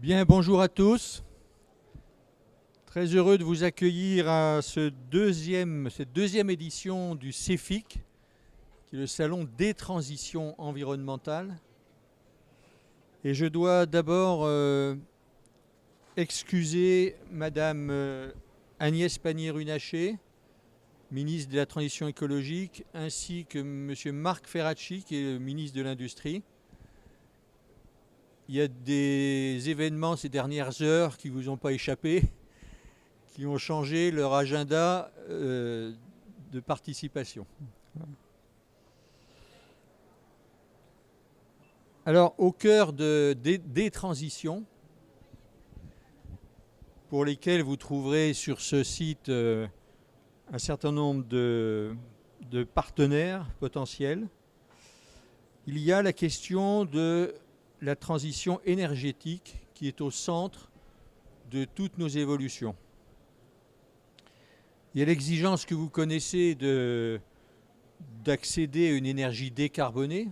Bien, bonjour à tous. Très heureux de vous accueillir à cette deuxième édition du CEFIC, qui est le Salon des transitions environnementales. Et je dois d'abord excuser Madame Agnès Pannier-Runacher, ministre de la Transition écologique, ainsi que Monsieur Marc Ferracci, qui est le ministre de l'Industrie. Il y a des événements ces dernières heures qui ne vous ont pas échappé, qui ont changé leur agenda de participation. Alors, au cœur des transitions, pour lesquelles vous trouverez sur ce site un certain nombre de partenaires potentiels, il y a la question de la transition énergétique qui est au centre de toutes nos évolutions. Il y a l'exigence que vous connaissez d'accéder à une énergie décarbonée,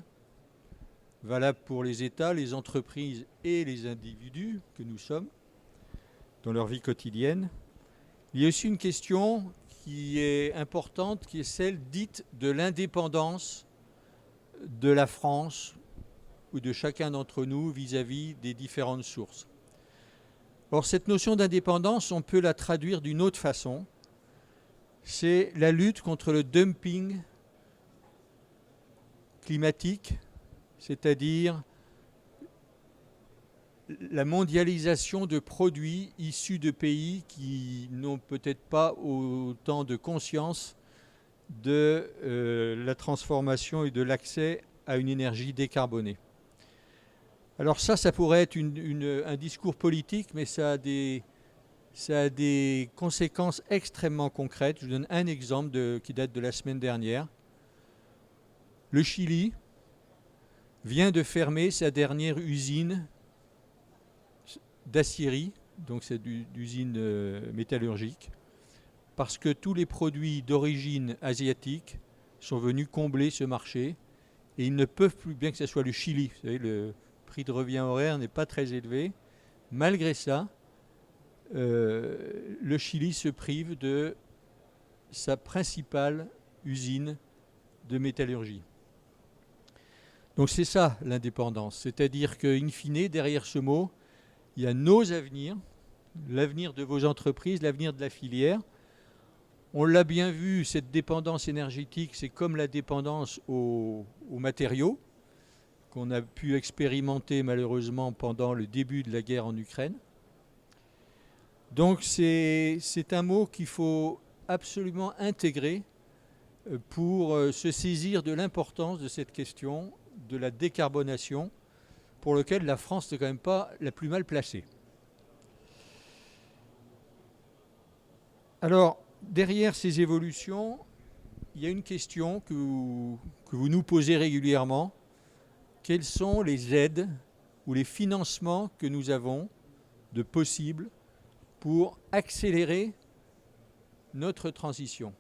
valable pour les États, les entreprises et les individus que nous sommes dans leur vie quotidienne. Il y a aussi une question qui est importante, qui est celle dite de l'indépendance de la France ou de chacun d'entre nous vis-à-vis des différentes sources. Or, cette notion d'indépendance, on peut la traduire d'une autre façon. C'est la lutte contre le dumping climatique, c'est-à-dire la mondialisation de produits issus de pays qui n'ont peut-être pas autant de conscience de la transformation et de l'accès à une énergie décarbonée. Alors ça pourrait être un discours politique, mais ça a des conséquences extrêmement concrètes. Je vous donne un exemple qui date de la semaine dernière. Le Chili vient de fermer sa dernière usine d'acierie, donc c'est d'usine métallurgique, parce que tous les produits d'origine asiatique sont venus combler ce marché et ils ne peuvent plus, bien que ce soit le Chili, vous savez, le prix de revient horaire n'est pas très élevé. Malgré ça, le Chili se prive de sa principale usine de métallurgie. Donc c'est ça l'indépendance, c'est-à-dire qu'in fine, derrière ce mot, il y a nos avenirs, l'avenir de vos entreprises, l'avenir de la filière. On l'a bien vu, cette dépendance énergétique, c'est comme la dépendance aux matériaux qu'on a pu expérimenter malheureusement pendant le début de la guerre en Ukraine. Donc c'est un mot qu'il faut absolument intégrer pour se saisir de l'importance de cette question de la décarbonation, pour laquelle la France n'est quand même pas la plus mal placée. Alors, derrière ces évolutions, il y a une question que vous nous posez régulièrement. Quelles sont les aides ou les financements que nous avons de possibles pour accélérer notre transition?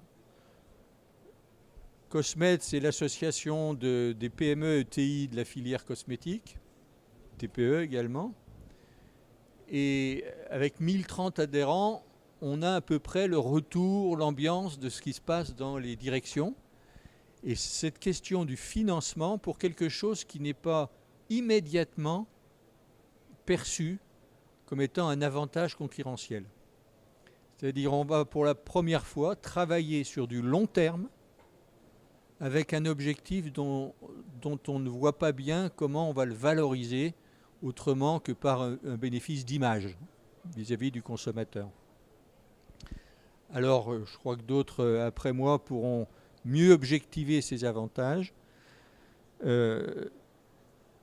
Cosmed, c'est l'association des PME ETI de la filière cosmétique, TPE également. Et avec 1030 adhérents, on a à peu près le retour, l'ambiance de ce qui se passe dans les directions. Et cette question du financement pour quelque chose qui n'est pas immédiatement perçu comme étant un avantage concurrentiel. C'est-à-dire on va pour la première fois travailler sur du long terme avec un objectif dont on ne voit pas bien comment on va le valoriser autrement que par un bénéfice d'image vis-à-vis du consommateur. Alors je crois que d'autres après moi pourront mieux objectiver ces avantages.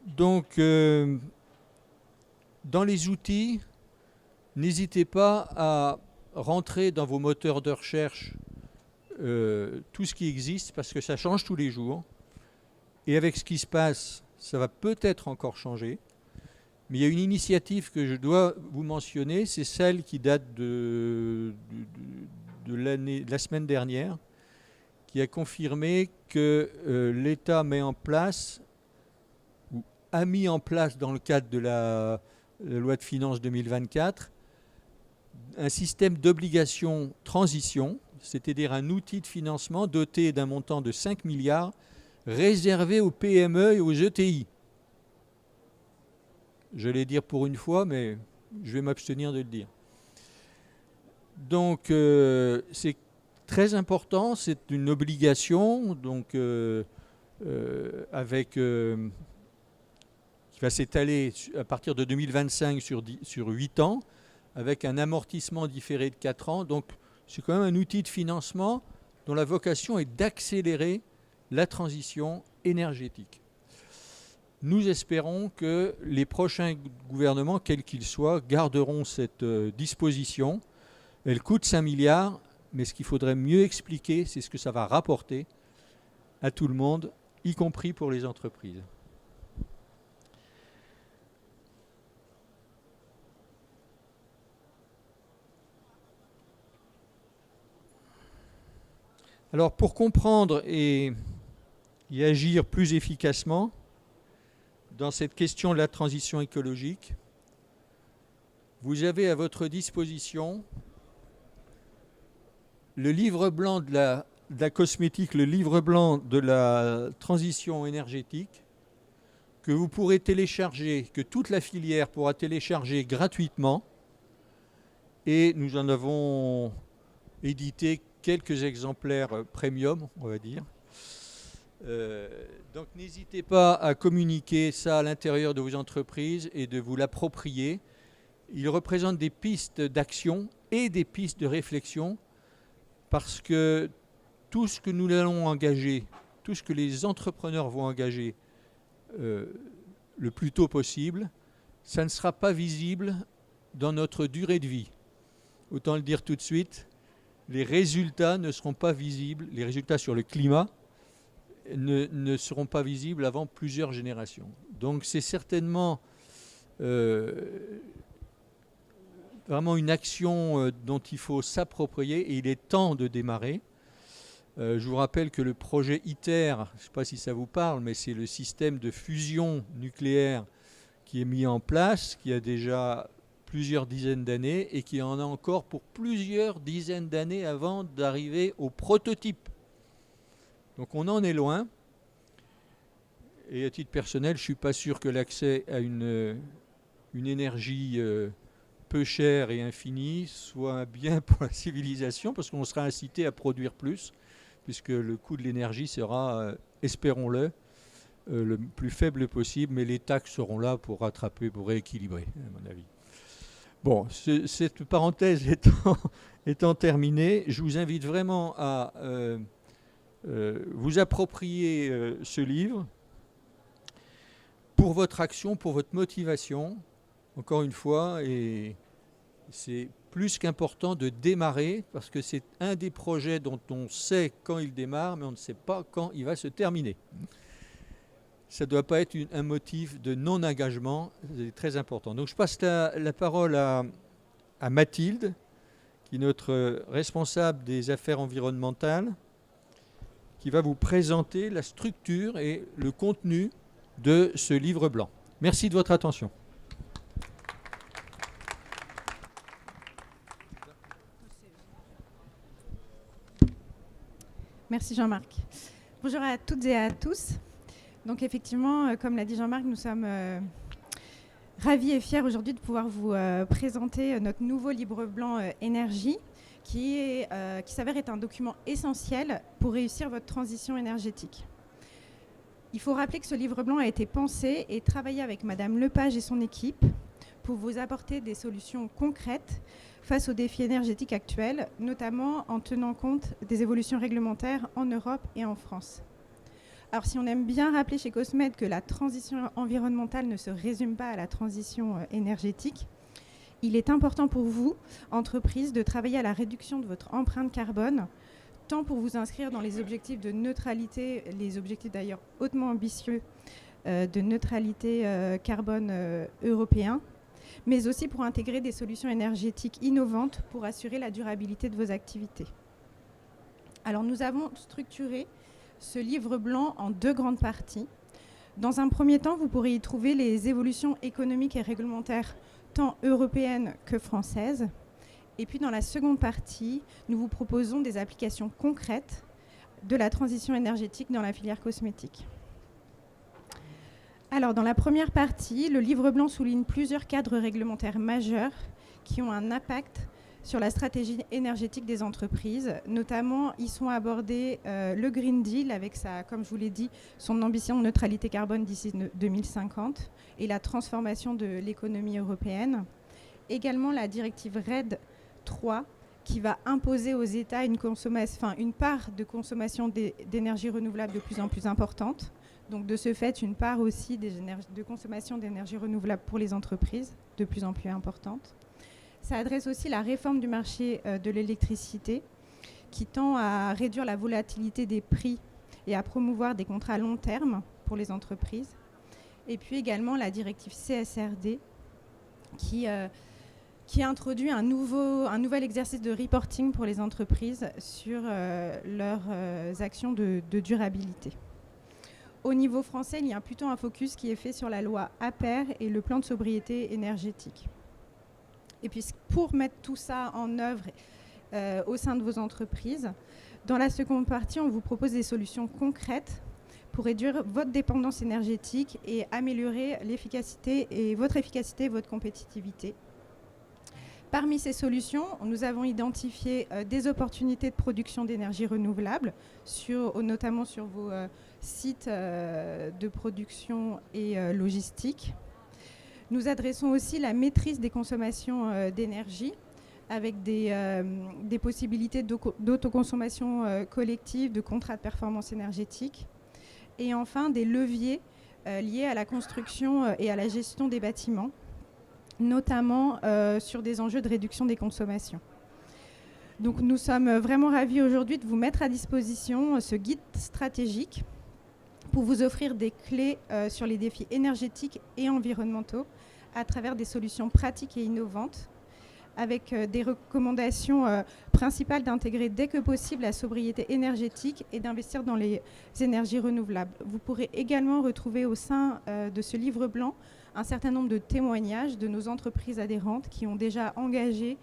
Donc, dans les outils, n'hésitez pas à rentrer dans vos moteurs de recherche tout ce qui existe, parce que ça change tous les jours. Et avec ce qui se passe, ça va peut-être encore changer. Mais il y a une initiative que je dois vous mentionner, c'est celle qui date de la semaine dernière, qui a confirmé que l'État met en place, ou a mis en place dans le cadre de la la loi de finances 2024, un système d'obligation transition, c'est-à-dire un outil de financement doté d'un montant de 5 milliards réservé aux PME et aux ETI. Je vais dire pour une fois, mais je vais m'abstenir de le dire. Donc, c'est très important, c'est une obligation, donc qui va s'étaler à partir de 2025 sur 8 ans, avec un amortissement différé de 4 ans. Donc, c'est quand même un outil de financement dont la vocation est d'accélérer la transition énergétique. Nous espérons que les prochains gouvernements, quels qu'ils soient, garderont cette disposition. Elle coûte 5 milliards, mais ce qu'il faudrait mieux expliquer, c'est ce que ça va rapporter à tout le monde, y compris pour les entreprises. Alors, pour comprendre et y agir plus efficacement dans cette question de la transition écologique, vous avez à votre disposition le livre blanc de la cosmétique, le livre blanc de la transition énergétique, que vous pourrez télécharger, que toute la filière pourra télécharger gratuitement. Et nous en avons édité quelques exemplaires premium, on va dire. Donc n'hésitez pas à communiquer ça à l'intérieur de vos entreprises et de vous l'approprier. Il représente des pistes d'action et des pistes de réflexion, parce que tout ce que nous allons engager, tout ce que les entrepreneurs vont engager le plus tôt possible, ça ne sera pas visible dans notre durée de vie. Autant le dire tout de suite, les résultats ne seront pas visibles, les résultats sur le climat ne seront pas visibles avant plusieurs générations. Donc c'est certainement vraiment une action dont il faut s'approprier, et il est temps de démarrer. Je vous rappelle que le projet ITER, je ne sais pas si ça vous parle, mais c'est le système de fusion nucléaire qui est mis en place, qui a déjà plusieurs dizaines d'années et qui en a encore pour plusieurs dizaines d'années avant d'arriver au prototype. Donc on en est loin. Et à titre personnel, je ne suis pas sûr que l'accès à une énergie peu chère et infinie soit un bien pour la civilisation, parce qu'on sera incité à produire plus, puisque le coût de l'énergie sera, espérons-le, le plus faible possible, mais les taxes seront là pour rattraper, pour rééquilibrer, à mon avis. Bon, cette parenthèse étant terminée, je vous invite vraiment à vous approprier ce livre pour votre action, pour votre motivation, encore une fois, et c'est plus qu'important de démarrer, parce que c'est un des projets dont on sait quand il démarre, mais on ne sait pas quand il va se terminer. Ça ne doit pas être un motif de non-engagement, c'est très important. Donc je passe la parole à Mathilde, qui est notre responsable des affaires environnementales, qui va vous présenter la structure et le contenu de ce livre blanc. Merci de votre attention. Merci Jean-Marc. Bonjour à toutes et à tous. Donc effectivement, comme l'a dit Jean-Marc, nous sommes ravis et fiers aujourd'hui de pouvoir vous présenter notre nouveau livre blanc énergie, qui s'avère être un document essentiel pour réussir votre transition énergétique. Il faut rappeler que ce livre blanc a été pensé et travaillé avec Madame Lepage et son équipe pour vous apporter des solutions concrètes face aux défis énergétiques actuels, notamment en tenant compte des évolutions réglementaires en Europe et en France. Alors si on aime bien rappeler chez Cosmed que la transition environnementale ne se résume pas à la transition énergétique, il est important pour vous, entreprises, de travailler à la réduction de votre empreinte carbone, tant pour vous inscrire dans les objectifs de neutralité, les objectifs d'ailleurs hautement ambitieux de neutralité carbone européens, mais aussi pour intégrer des solutions énergétiques innovantes pour assurer la durabilité de vos activités. Alors nous avons structuré ce livre blanc en deux grandes parties. Dans un premier temps, vous pourrez y trouver les évolutions économiques et réglementaires tant européennes que françaises. Et puis dans la seconde partie, nous vous proposons des applications concrètes de la transition énergétique dans la filière cosmétique. Alors dans la première partie, le livre blanc souligne plusieurs cadres réglementaires majeurs qui ont un impact sur la stratégie énergétique des entreprises. Notamment, y sont abordés le Green Deal avec, comme je vous l'ai dit, son ambition de neutralité carbone d'ici 2050 et la transformation de l'économie européenne. Également la directive RED 3 qui va imposer aux États une part de consommation d'énergie renouvelable de plus en plus importante. Donc de ce fait, une part aussi de consommation d'énergie renouvelable pour les entreprises de plus en plus importante. Ça adresse aussi la réforme du marché de l'électricité qui tend à réduire la volatilité des prix et à promouvoir des contrats à long terme pour les entreprises. Et puis également la directive CSRD qui introduit un nouvel exercice de reporting pour les entreprises sur leurs actions de durabilité. Au niveau français, il y a plutôt un focus qui est fait sur la loi APER et le plan de sobriété énergétique. Et puis pour mettre tout ça en œuvre au sein de vos entreprises, dans la seconde partie, on vous propose des solutions concrètes pour réduire votre dépendance énergétique et améliorer votre efficacité et votre compétitivité. Parmi ces solutions, nous avons identifié des opportunités de production d'énergie renouvelable, notamment sur vos sites de production et logistique. Nous adressons aussi la maîtrise des consommations d'énergie avec des possibilités d'autoconsommation collective, de contrats de performance énergétique. Et enfin, des leviers liés à la construction et à la gestion des bâtiments, notamment sur des enjeux de réduction des consommations. Donc nous sommes vraiment ravis aujourd'hui de vous mettre à disposition ce guide stratégique pour vous offrir des clés sur les défis énergétiques et environnementaux à travers des solutions pratiques et innovantes, avec des recommandations principales d'intégrer dès que possible la sobriété énergétique et d'investir dans les énergies renouvelables. Vous pourrez également retrouver au sein de ce livre blanc un certain nombre de témoignages de nos entreprises adhérentes qui ont déjà engagé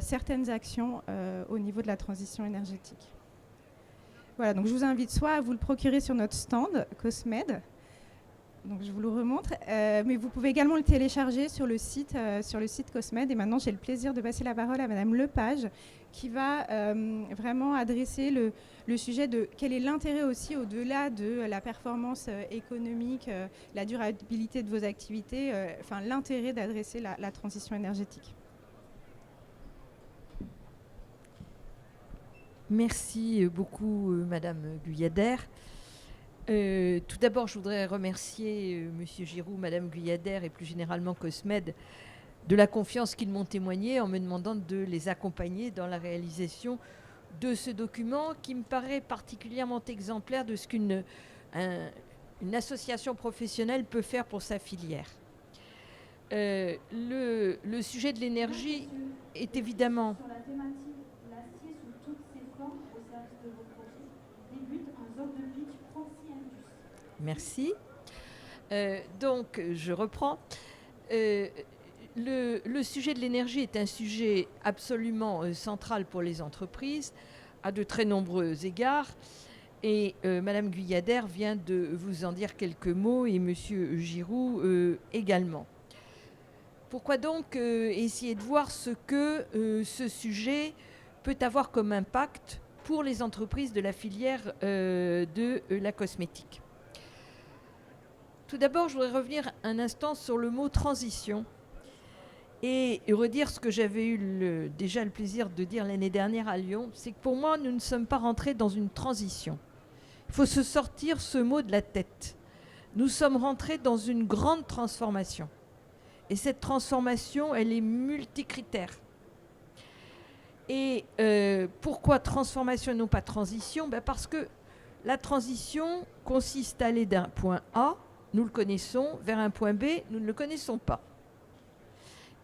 certaines actions au niveau de la transition énergétique. Voilà, donc je vous invite soit à vous le procurer sur notre stand Cosmed, donc je vous le remontre, mais vous pouvez également le télécharger sur le site Cosmed. Et maintenant, j'ai le plaisir de passer la parole à Madame Lepage, qui va vraiment adresser le sujet de quel est l'intérêt aussi, au-delà de la performance économique, la durabilité de vos activités, l'intérêt d'adresser la transition énergétique. Merci beaucoup, Madame Guyader. Tout d'abord, je voudrais remercier Monsieur Giroux, Madame Guyader et plus généralement Cosmed de la confiance qu'ils m'ont témoignée en me demandant de les accompagner dans la réalisation de ce document qui me paraît particulièrement exemplaire de ce qu'une association professionnelle peut faire pour sa filière. Le sujet de l'énergie est évidemment... Sur la thématique l'acier sous toutes ses formes au service de vos projets, débute un zone de pitch Franci-Indus. Merci. Donc, je reprends. Le sujet de l'énergie est un sujet absolument central pour les entreprises, à de très nombreux égards. Et Madame Guyader vient de vous en dire quelques mots et Monsieur Giroux également. Pourquoi donc essayer de voir ce que ce sujet peut avoir comme impact pour les entreprises de la filière de la cosmétique? Tout d'abord, je voudrais revenir un instant sur le mot transition et redire ce que j'avais eu déjà le plaisir de dire l'année dernière à Lyon, c'est que pour moi, nous ne sommes pas rentrés dans une transition. Il faut se sortir ce mot de la tête. Nous sommes rentrés dans une grande transformation. Et cette transformation, elle est multicritère. Et pourquoi transformation et non pas transition? Parce que la transition consiste à aller d'un point A, nous le connaissons, vers un point B, nous ne le connaissons pas.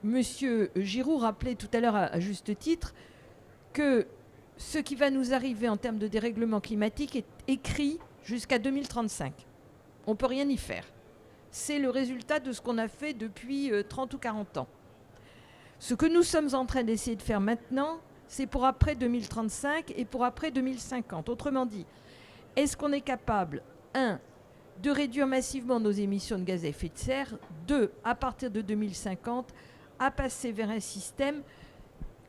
Monsieur Giroux rappelait tout à l'heure à juste titre que ce qui va nous arriver en termes de dérèglement climatique est écrit jusqu'à 2035. On ne peut rien y faire. C'est le résultat de ce qu'on a fait depuis 30 ou 40 ans. Ce que nous sommes en train d'essayer de faire maintenant, c'est pour après 2035 et pour après 2050. Autrement dit, est-ce qu'on est capable, 1, de réduire massivement nos émissions de gaz à effet de serre, 2, à partir de 2050, à passer vers un système,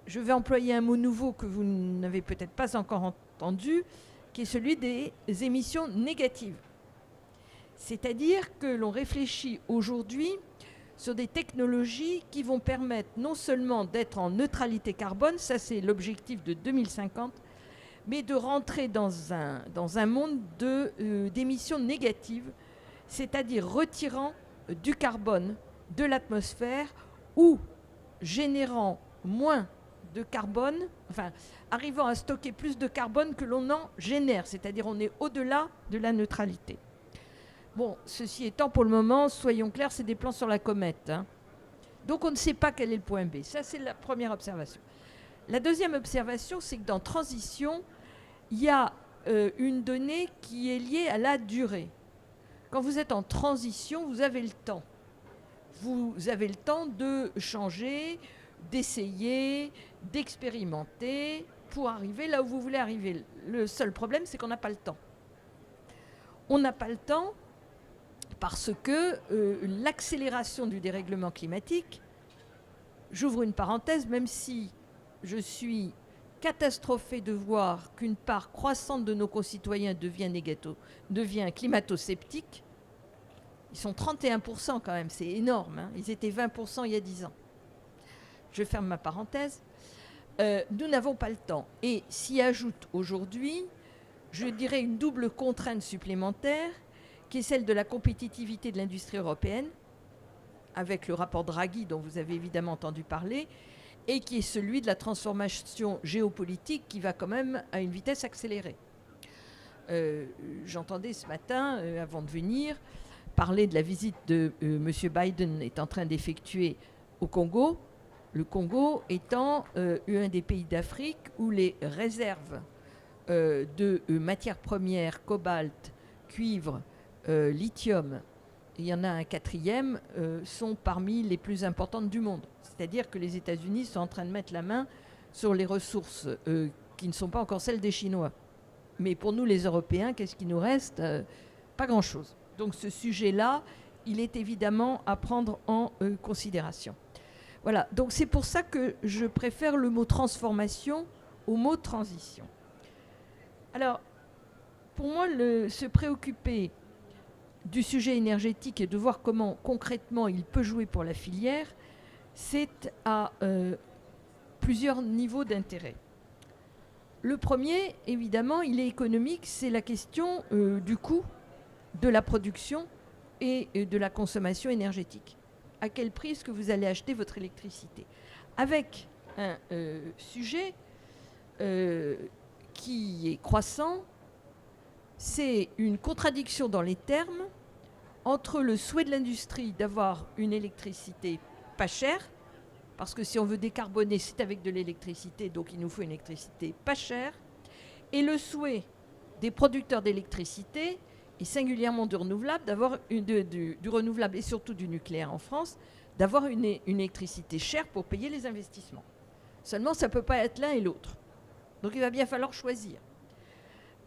je vais employer un mot nouveau que vous n'avez peut-être pas encore entendu, qui est celui des émissions négatives. C'est-à-dire que l'on réfléchit aujourd'hui sur des technologies qui vont permettre non seulement d'être en neutralité carbone, ça c'est l'objectif de 2050, mais de rentrer dans un monde d'émissions négatives, c'est-à-dire retirant du carbone de l'atmosphère ou générant moins de carbone, enfin arrivant à stocker plus de carbone que l'on en génère, c'est-à-dire on est au-delà de la neutralité. Bon, ceci étant, pour le moment, soyons clairs, c'est des plans sur la comète, hein. Donc on ne sait pas quel est le point B. Ça, c'est la première observation. La deuxième observation, c'est que dans transition, il y a une donnée qui est liée à la durée. Quand vous êtes en transition, vous avez le temps. Vous avez le temps de changer, d'essayer, d'expérimenter pour arriver là où vous voulez arriver. Le seul problème, c'est qu'on n'a pas le temps. On n'a pas le temps parce que l'accélération du dérèglement climatique, j'ouvre une parenthèse, même si je suis catastrophée de voir qu'une part croissante de nos concitoyens devient climato-sceptique. Ils sont 31% quand même, c'est énorme, hein. Ils étaient 20% il y a 10 ans. Je ferme ma parenthèse. Nous n'avons pas le temps. Et s'y ajoute aujourd'hui, je dirais, une double contrainte supplémentaire, qui est celle de la compétitivité de l'industrie européenne, avec le rapport Draghi dont vous avez évidemment entendu parler, et qui est celui de la transformation géopolitique qui va quand même à une vitesse accélérée. J'entendais ce matin, avant de venir, parler de la visite de M. Biden est en train d'effectuer au Congo, le Congo étant un des pays d'Afrique où les réserves de matières premières, cobalt, cuivre, lithium, il y en a un quatrième, sont parmi les plus importantes du monde. C'est-à-dire que les États-Unis sont en train de mettre la main sur les ressources qui ne sont pas encore celles des Chinois. Mais pour nous, les Européens, qu'est-ce qui nous reste? Pas grand-chose. Donc ce sujet-là, il est évidemment à prendre en considération. Voilà, donc c'est pour ça que je préfère le mot transformation au mot transition. Alors, pour moi, se préoccuper du sujet énergétique et de voir comment concrètement il peut jouer pour la filière, c'est à plusieurs niveaux d'intérêt. Le premier, évidemment, il est économique, c'est la question du coût de la production et de la consommation énergétique. À quel prix est-ce que vous allez acheter votre électricité? Avec un sujet qui est croissant, c'est une contradiction dans les termes entre le souhait de l'industrie d'avoir une électricité pas chère, parce que si on veut décarboner, c'est avec de l'électricité, donc il nous faut une électricité pas chère, et le souhait des producteurs d'électricité, et singulièrement du renouvelable, d'avoir du renouvelable et surtout du nucléaire en France, d'avoir une électricité chère pour payer les investissements. Seulement, ça ne peut pas être l'un et l'autre. Donc il va bien falloir choisir.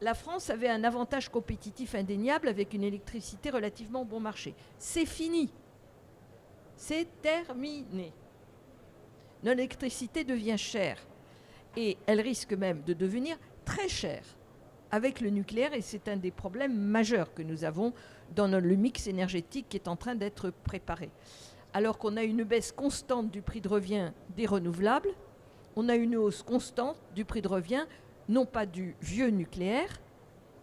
La France avait un avantage compétitif indéniable avec une électricité relativement bon marché. C'est fini. C'est terminé. Notre électricité devient chère. Et elle risque même de devenir très chère avec le nucléaire. Et c'est un des problèmes majeurs que nous avons dans le mix énergétique qui est en train d'être préparé. Alors qu'on a une baisse constante du prix de revient des renouvelables, on a une hausse constante du prix de revient non pas du vieux nucléaire,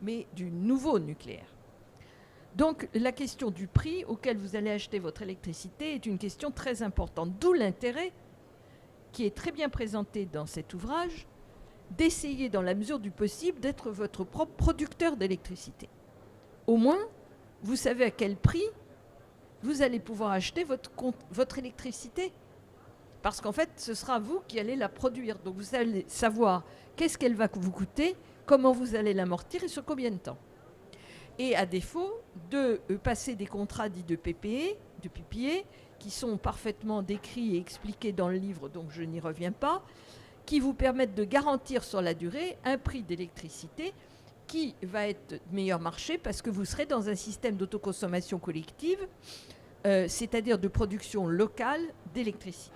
mais du nouveau nucléaire. Donc la question du prix auquel vous allez acheter votre électricité est une question très importante. D'où l'intérêt, qui est très bien présenté dans cet ouvrage, d'essayer dans la mesure du possible d'être votre propre producteur d'électricité. Au moins, vous savez à quel prix vous allez pouvoir acheter votre électricité. Parce qu'en fait, ce sera vous qui allez la produire. Donc vous allez savoir qu'est-ce qu'elle va vous coûter, comment vous allez l'amortir et sur combien de temps. et à défaut de passer des contrats dits de PPE, de PPA, qui sont parfaitement décrits et expliqués dans le livre, donc je n'y reviens pas, qui vous permettent de garantir sur la durée un prix d'électricité qui va être de meilleur marché parce que vous serez dans un système d'autoconsommation collective, c'est-à-dire de production locale d'électricité.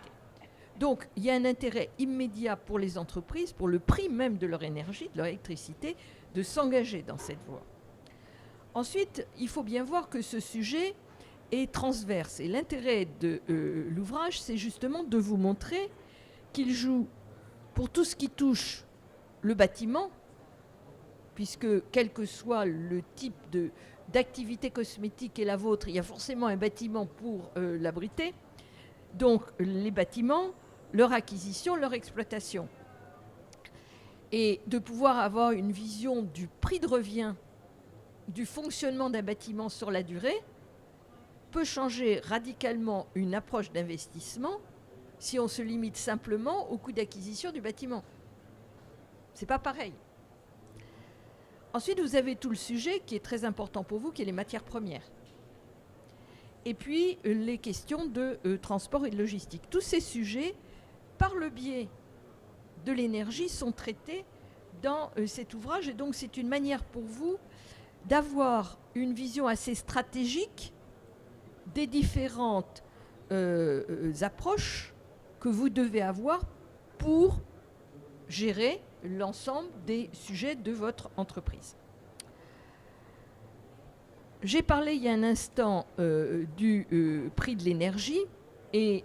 Donc, il y a un intérêt immédiat pour les entreprises, pour le prix même de leur énergie, de leur électricité, de s'engager dans cette voie. Ensuite, il faut bien voir que ce sujet est transverse. Et l'intérêt de l'ouvrage, c'est justement de vous montrer qu'il joue pour tout ce qui touche le bâtiment, puisque quel que soit le type d'activité cosmétique est la vôtre, il y a forcément un bâtiment pour l'abriter. Donc, les bâtiments, leur acquisition, leur exploitation. Et de pouvoir avoir une vision du prix de revient du fonctionnement d'un bâtiment sur la durée peut changer radicalement une approche d'investissement si on se limite simplement au coût d'acquisition du bâtiment. C'est pas pareil. Ensuite, vous avez tout le sujet qui est très important pour vous, qui est les matières premières. Et puis, les questions de transport et de logistique. Tous ces sujets, par le biais de l'énergie, sont traités dans cet ouvrage. Et donc, c'est une manière pour vous d'avoir une vision assez stratégique des différentes approches que vous devez avoir pour gérer l'ensemble des sujets de votre entreprise. J'ai parlé il y a un instant du prix de l'énergie et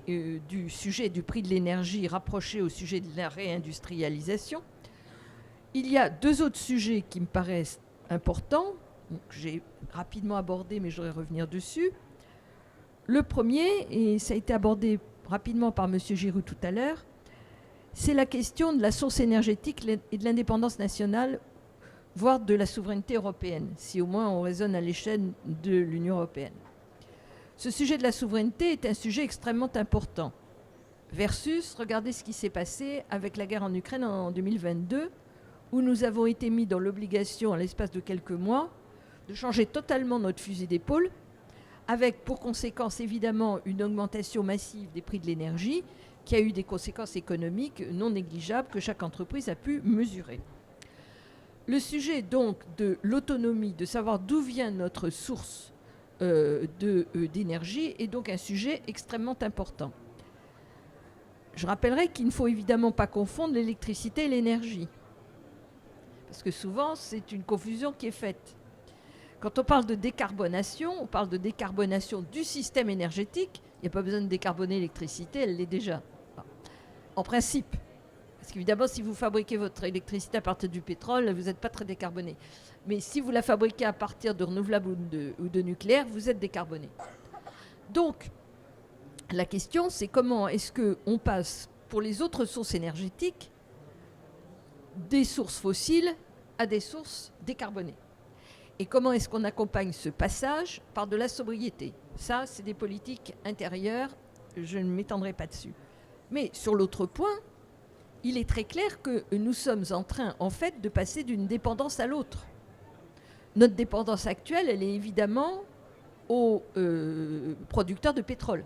du sujet du prix de l'énergie rapproché au sujet de la réindustrialisation. Il y a deux autres sujets qui me paraissent importants, que j'ai rapidement abordé, mais je voudrais revenir dessus. Le premier, et ça a été abordé rapidement par M. Giroux tout à l'heure, c'est la question de la source énergétique et de l'indépendance nationale, voire de la souveraineté européenne, si au moins on raisonne à l'échelle de l'Union européenne. Ce sujet de la souveraineté est un sujet extrêmement important. Versus, regardez ce qui s'est passé avec la guerre en Ukraine en 2022, où nous avons été mis dans l'obligation, à l'espace de quelques mois, de changer totalement notre fusil d'épaule, avec pour conséquence évidemment une augmentation massive des prix de l'énergie, qui a eu des conséquences économiques non négligeables que chaque entreprise a pu mesurer. Le sujet donc de l'autonomie, de savoir d'où vient notre source d'énergie, est donc un sujet extrêmement important. Je rappellerai qu'il ne faut évidemment pas confondre l'électricité et l'énergie, parce que souvent c'est une confusion qui est faite. Quand on parle de décarbonation, on parle de décarbonation du système énergétique. Il n'y a pas besoin de décarboner l'électricité, elle l'est déjà. En principe. Parce qu'évidemment, si vous fabriquez votre électricité à partir du pétrole, vous n'êtes pas très décarboné. Mais si vous la fabriquez à partir de renouvelables ou de nucléaire, vous êtes décarboné. Donc, la question, c'est comment est-ce qu'on passe, pour les autres sources énergétiques, des sources fossiles à des sources décarbonées. Et comment est-ce qu'on accompagne ce passage par de la sobriété? Ça, c'est des politiques intérieures, je ne m'étendrai pas dessus. Mais sur l'autre point, il est très clair que nous sommes en train, en fait, de passer d'une dépendance à l'autre. Notre dépendance actuelle, elle est évidemment aux producteurs de pétrole.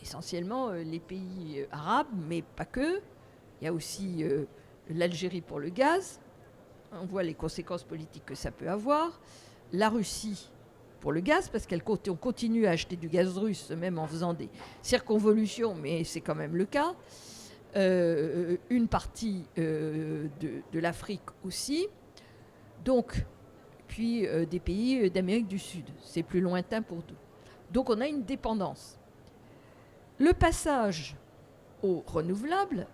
Essentiellement les pays arabes, mais pas que. Il y a aussi l'Algérie pour le gaz. On voit les conséquences politiques que ça peut avoir. La Russie pour le gaz, parce qu'on continue à acheter du gaz russe, même en faisant des circonvolutions, mais c'est quand même le cas. Une partie de l'Afrique aussi. Donc, puis des pays d'Amérique du Sud. C'est plus lointain pour nous. Donc, on a une dépendance. Le passage aux renouvelables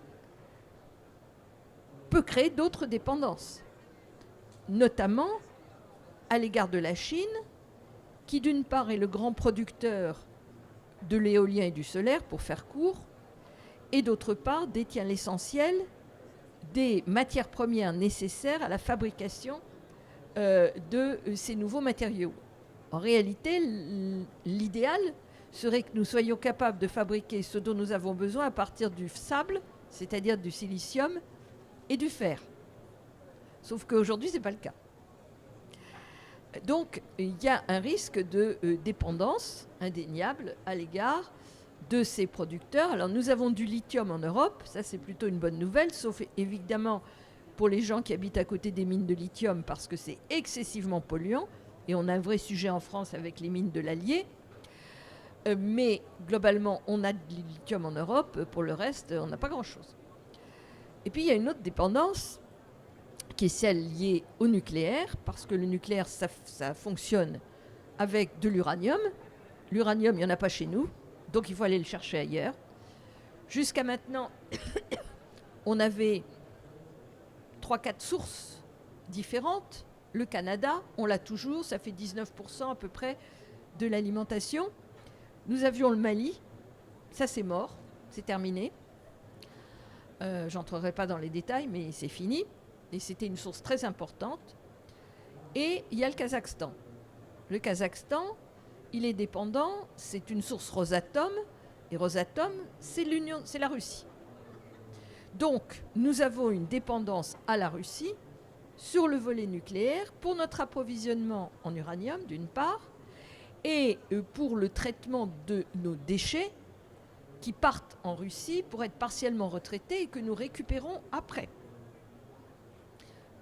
peut créer d'autres dépendances, notamment à l'égard de la Chine, qui d'une part est le grand producteur de l'éolien et du solaire, pour faire court, et d'autre part détient l'essentiel des matières premières nécessaires à la fabrication de ces nouveaux matériaux. En réalité, l'idéal serait que nous soyons capables de fabriquer ce dont nous avons besoin à partir du sable, c'est-à-dire du silicium et du fer. Sauf qu'aujourd'hui, ce n'est pas le cas. Donc, il y a un risque de dépendance indéniable à l'égard de ces producteurs. Alors, nous avons du lithium en Europe, ça c'est plutôt une bonne nouvelle, sauf évidemment pour les gens qui habitent à côté des mines de lithium parce que c'est excessivement polluant, et on a un vrai sujet en France avec les mines de l'Allier. Mais globalement, on a du lithium en Europe, pour le reste, on n'a pas grand-chose. Et puis, il y a une autre dépendance qui est celle liée au nucléaire, parce que le nucléaire, ça fonctionne avec de l'uranium. L'uranium, il n'y en a pas chez nous, donc il faut aller le chercher ailleurs. Jusqu'à maintenant, on avait 3-4 sources différentes. Le Canada, on l'a toujours, ça fait 19% à peu près de l'alimentation. Nous avions le Mali, ça c'est mort, c'est terminé. J'entrerai pas dans les détails, mais c'est fini. Et c'était une source très importante. Et il y a le Kazakhstan. Le Kazakhstan, il est dépendant, c'est une source Rosatom, et Rosatom, c'est la Russie. Donc, nous avons une dépendance à la Russie sur le volet nucléaire pour notre approvisionnement en uranium, d'une part, et pour le traitement de nos déchets qui partent en Russie pour être partiellement retraités et que nous récupérons après.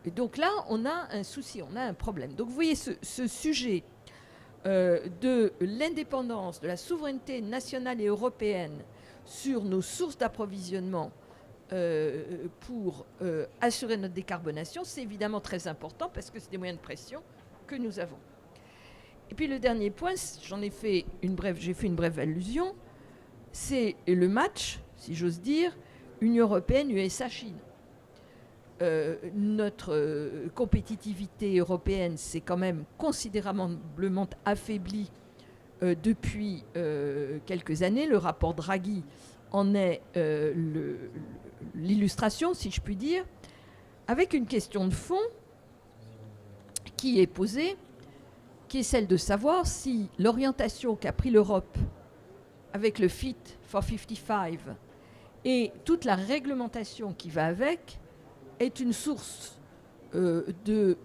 Et donc là, on a un souci, on a un problème. Donc vous voyez ce sujet de l'indépendance, de la souveraineté nationale et européenne sur nos sources d'approvisionnement pour assurer notre décarbonation, c'est évidemment très important parce que c'est des moyens de pression que nous avons. Et puis le dernier point, j'ai fait une brève allusion, c'est le match, si j'ose dire, Union européenne, USA, Chine. Notre compétitivité européenne s'est quand même considérablement affaiblie depuis quelques années. Le rapport Draghi en est l'illustration, si je puis dire, avec une question de fond qui est posée, qui est celle de savoir si l'orientation qu'a pris l'Europe avec le Fit for 55 et toute la réglementation qui va avec est une source de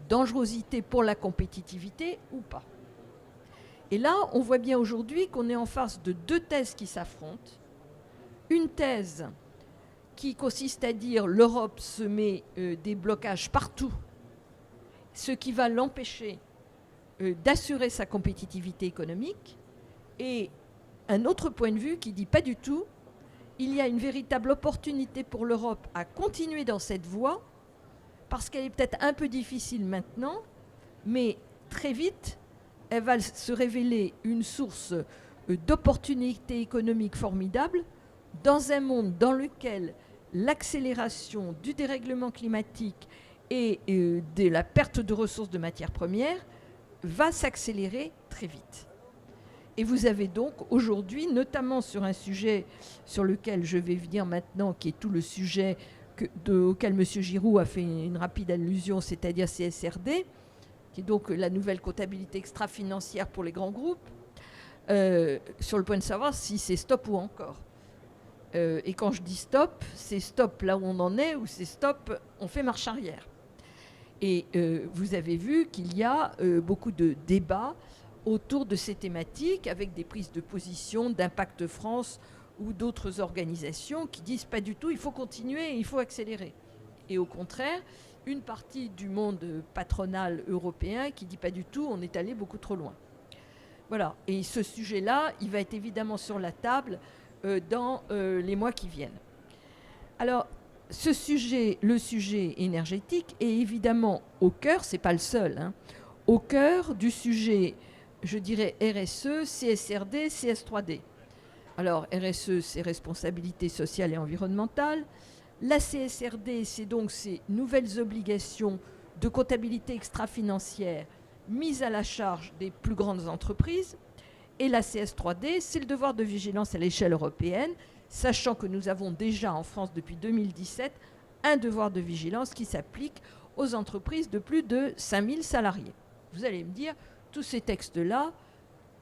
dangerosité pour la compétitivité ou pas. Et là, on voit bien aujourd'hui qu'on est en face de deux thèses qui s'affrontent. Une thèse qui consiste à dire l'Europe se met des blocages partout, ce qui va l'empêcher d'assurer sa compétitivité économique, et un autre point de vue qui dit pas du tout, il y a une véritable opportunité pour l'Europe à continuer dans cette voie, parce qu'elle est peut-être un peu difficile maintenant, mais très vite, elle va se révéler une source d'opportunités économiques formidables dans un monde dans lequel l'accélération du dérèglement climatique et de la perte de ressources de matières premières va s'accélérer très vite. Et vous avez donc aujourd'hui, notamment sur un sujet sur lequel je vais venir maintenant, qui est tout le sujet auquel M. Giroud a fait une rapide allusion, c'est-à-dire CSRD, qui est donc la nouvelle comptabilité extra-financière pour les grands groupes, sur le point de savoir si c'est stop ou encore. Et quand je dis stop, c'est stop là où on en est, ou c'est stop, on fait marche arrière. Et vous avez vu qu'il y a beaucoup de débats autour de ces thématiques, avec des prises de position d'Impact France ou d'autres organisations qui disent pas du tout, il faut continuer, il faut accélérer. Et au contraire, une partie du monde patronal européen qui dit pas du tout, on est allé beaucoup trop loin. Voilà. Et ce sujet-là, il va être évidemment sur la table dans les mois qui viennent. Alors, ce sujet, le sujet énergétique, est évidemment au cœur, c'est pas le seul, hein, au cœur du sujet, je dirais RSE, CSRD, CS3D. Alors, RSE, c'est responsabilité sociale et environnementale. La CSRD, c'est donc ces nouvelles obligations de comptabilité extra-financière mises à la charge des plus grandes entreprises. Et la CS3D, c'est le devoir de vigilance à l'échelle européenne, sachant que nous avons déjà en France depuis 2017 un devoir de vigilance qui s'applique aux entreprises de plus de 5000 salariés. Vous allez me dire, tous ces textes-là,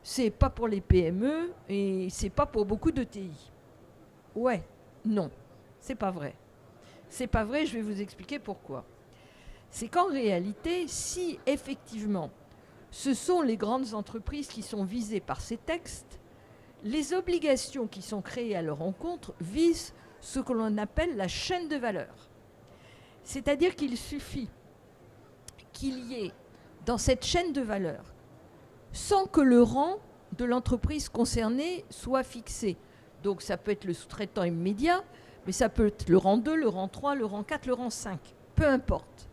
c'est pas pour les PME et c'est pas pour beaucoup de TI. Ouais, non, c'est pas vrai. C'est pas vrai, je vais vous expliquer pourquoi. c'est qu'en réalité, si effectivement ce sont les grandes entreprises qui sont visées par ces textes, les obligations qui sont créées à leur encontre visent ce que l'on appelle la chaîne de valeur. C'est-à-dire qu'il suffit qu'il y ait dans cette chaîne de valeur, sans que le rang de l'entreprise concernée soit fixé. Donc ça peut être le sous-traitant immédiat, mais ça peut être le rang 2, le rang 3, le rang 4, le rang 5. Peu importe.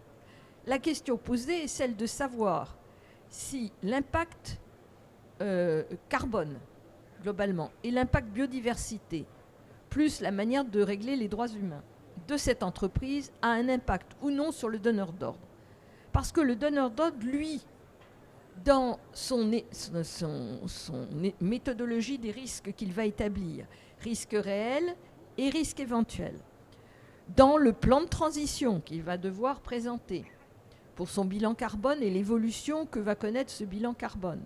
La question posée est celle de savoir si l'impact carbone, globalement, et l'impact biodiversité, plus la manière de régler les droits humains de cette entreprise, a un impact ou non sur le donneur d'ordre. Parce que le donneur d'ordre, lui, dans son méthodologie des risques qu'il va établir, risques réels et risques éventuels, dans le plan de transition qu'il va devoir présenter pour son bilan carbone et l'évolution que va connaître ce bilan carbone,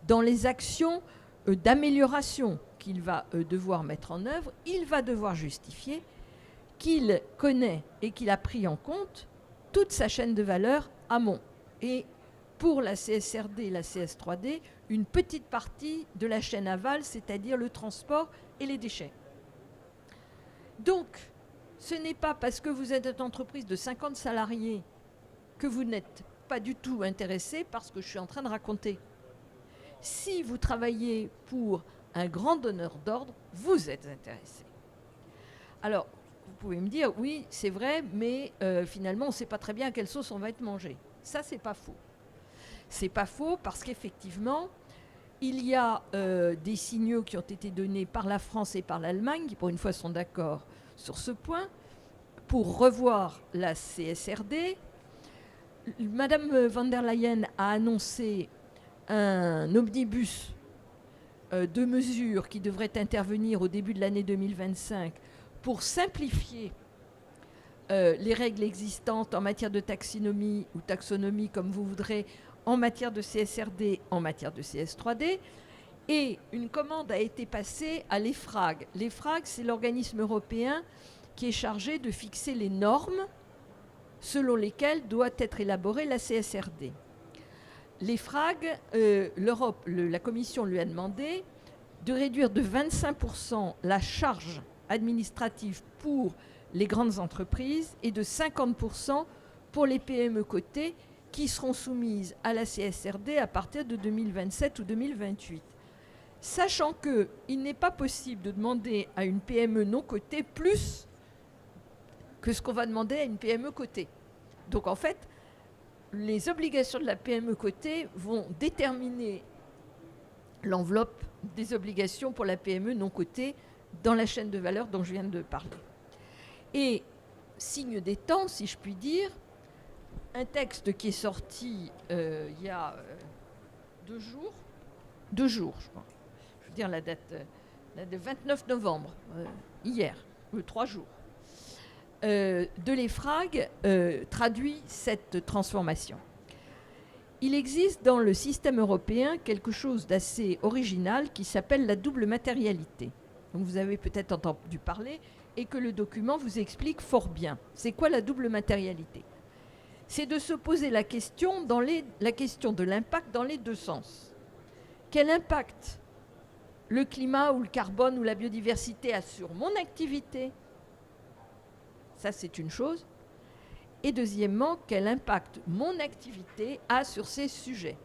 dans les actions d'amélioration qu'il va devoir mettre en œuvre, il va devoir justifier qu'il connaît et qu'il a pris en compte toute sa chaîne de valeur amont. Et pour la CSRD et la CS3D, une petite partie de la chaîne aval, c'est-à-dire le transport et les déchets. Donc, ce n'est pas parce que vous êtes une entreprise de 50 salariés que vous n'êtes pas du tout intéressé par ce que je suis en train de raconter. Si vous travaillez pour un grand donneur d'ordre, vous êtes intéressé. Alors, vous pouvez me dire, oui, c'est vrai, mais finalement, on ne sait pas très bien à quelle sauce on va être mangé. Ça, c'est pas faux. C'est pas faux parce qu'effectivement, il y a des signaux qui ont été donnés par la France et par l'Allemagne, qui pour une fois sont d'accord sur ce point, pour revoir la CSRD. Madame von der Leyen a annoncé un omnibus de mesures qui devrait intervenir au début de l'année 2025 pour simplifier les règles existantes en matière de taxonomie ou taxonomie, comme vous voudrez, en matière de CSRD, en matière de CS3D. Et une commande a été passée à l'EFRAG. L'EFRAG, c'est l'organisme européen qui est chargé de fixer les normes selon lesquelles doit être élaborée la CSRD. L'EFRAG, la Commission lui a demandé de réduire de 25% la charge administrative pour les grandes entreprises et de 50% pour les PME cotées qui seront soumises à la CSRD à partir de 2027 ou 2028. Sachant qu'il n'est pas possible de demander à une PME non cotée plus que ce qu'on va demander à une PME cotée. Donc en fait, les obligations de la PME cotée vont déterminer l'enveloppe des obligations pour la PME non cotée dans la chaîne de valeur dont je viens de parler. Et signe des temps, si je puis dire, un texte qui est sorti il y a 2 jours, je crois. Je veux dire la date de 29 novembre, hier, 3 jours, de l'EFRAG traduit cette transformation. Il existe dans le système européen quelque chose d'assez original qui s'appelle la double matérialité. Donc vous avez peut-être entendu parler et que le document vous explique fort bien. C'est quoi la double matérialité ? C'est de se poser la question de l'impact dans les 2 sens. Quel impact le climat ou le carbone ou la biodiversité a sur mon activité ? Ça, c'est une chose. Et deuxièmement, quel impact mon activité a sur ces sujets ?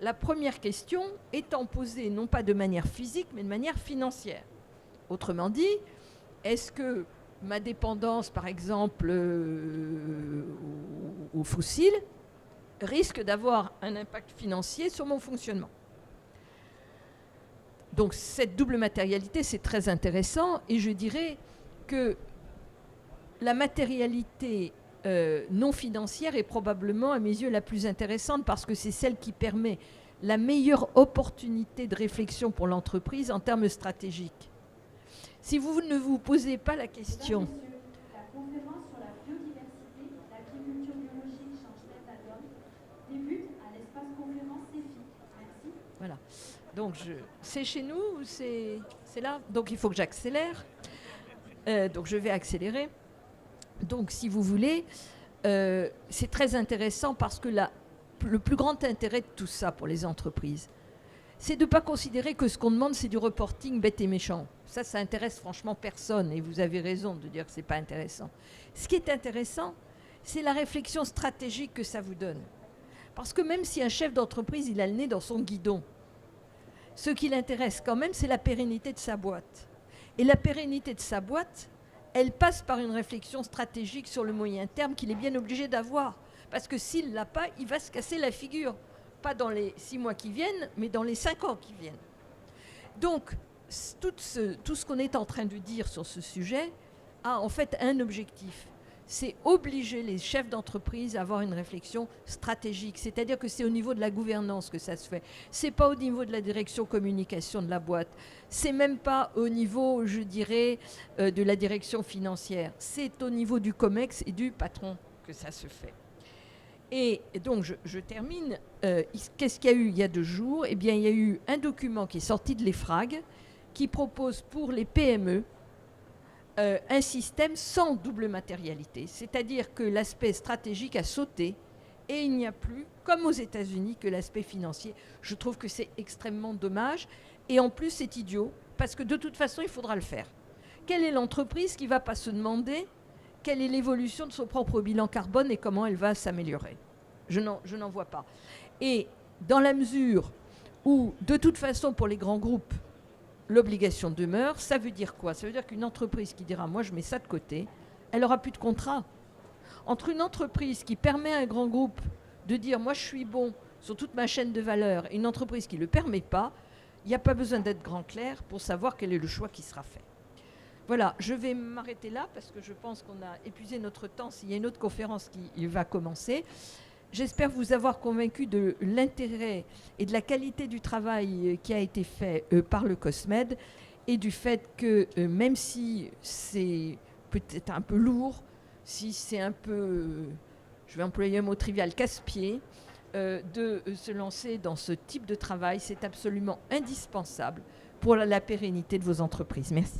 La première question étant posée non pas de manière physique, mais de manière financière. Autrement dit, est-ce que ma dépendance, par exemple, aux fossiles, risque d'avoir un impact financier sur mon fonctionnement ? Donc cette double matérialité, c'est très intéressant, et je dirais que la matérialité non financière est probablement, à mes yeux, la plus intéressante parce que c'est celle qui permet la meilleure opportunité de réflexion pour l'entreprise en termes stratégiques. Si vous ne vous posez pas la question... Mesdames, Messieurs, la conférence sur la biodiversité, l'agriculture biologique change la donne débute à l'espace conférence CEFI. Merci. Voilà. Donc, c'est chez nous ou c'est là ? Donc, il faut que j'accélère. Donc, je vais accélérer. Donc, si vous voulez, c'est très intéressant parce que le plus grand intérêt de tout ça pour les entreprises, c'est de ne pas considérer que ce qu'on demande, c'est du reporting bête et méchant. Ça intéresse franchement personne, et vous avez raison de dire que ce n'est pas intéressant. Ce qui est intéressant, c'est la réflexion stratégique que ça vous donne. Parce que même si un chef d'entreprise, il a le nez dans son guidon, ce qui l'intéresse quand même, c'est la pérennité de sa boîte. Et la pérennité de sa boîte, elle passe par une réflexion stratégique sur le moyen terme qu'il est bien obligé d'avoir. Parce que s'il ne l'a pas, il va se casser la figure. Pas dans les 6 mois qui viennent, mais dans les 5 ans qui viennent. Donc, tout ce qu'on est en train de dire sur ce sujet a en fait un objectif. C'est obliger les chefs d'entreprise à avoir une réflexion stratégique. C'est-à-dire que c'est au niveau de la gouvernance que ça se fait. C'est pas au niveau de la direction communication de la boîte. C'est même pas au niveau, je dirais, de la direction financière. C'est au niveau du COMEX et du patron que ça se fait. Et donc, je termine. Qu'est-ce qu'il y a eu il y a 2 jours ? Eh bien, il y a eu un document qui est sorti de l'EFRAG qui propose pour les PME un système sans double matérialité. C'est-à-dire que l'aspect stratégique a sauté et il n'y a plus, comme aux États-Unis, que l'aspect financier. Je trouve que c'est extrêmement dommage. Et en plus, c'est idiot, parce que de toute façon, il faudra le faire. Quelle est l'entreprise qui ne va pas se demander quelle est l'évolution de son propre bilan carbone et comment elle va s'améliorer ? Je n'en vois pas. Et dans la mesure où, de toute façon, pour les grands groupes, l'obligation demeure, ça veut dire quoi ? Ça veut dire qu'une entreprise qui dira « moi, je mets ça de côté », elle n'aura plus de contrat. Entre une entreprise qui permet à un grand groupe de dire « moi, je suis bon sur toute ma chaîne de valeur » et une entreprise qui ne le permet pas, il n'y a pas besoin d'être grand clair pour savoir quel est le choix qui sera fait. Voilà, je vais m'arrêter là parce que je pense qu'on a épuisé notre temps s'il y a une autre conférence qui va commencer. J'espère vous avoir convaincu de l'intérêt et de la qualité du travail qui a été fait par le COSMED et du fait que même si c'est peut-être un peu lourd, si c'est un peu, je vais employer un mot trivial, casse-pied, de se lancer dans ce type de travail, c'est absolument indispensable pour la pérennité de vos entreprises. Merci.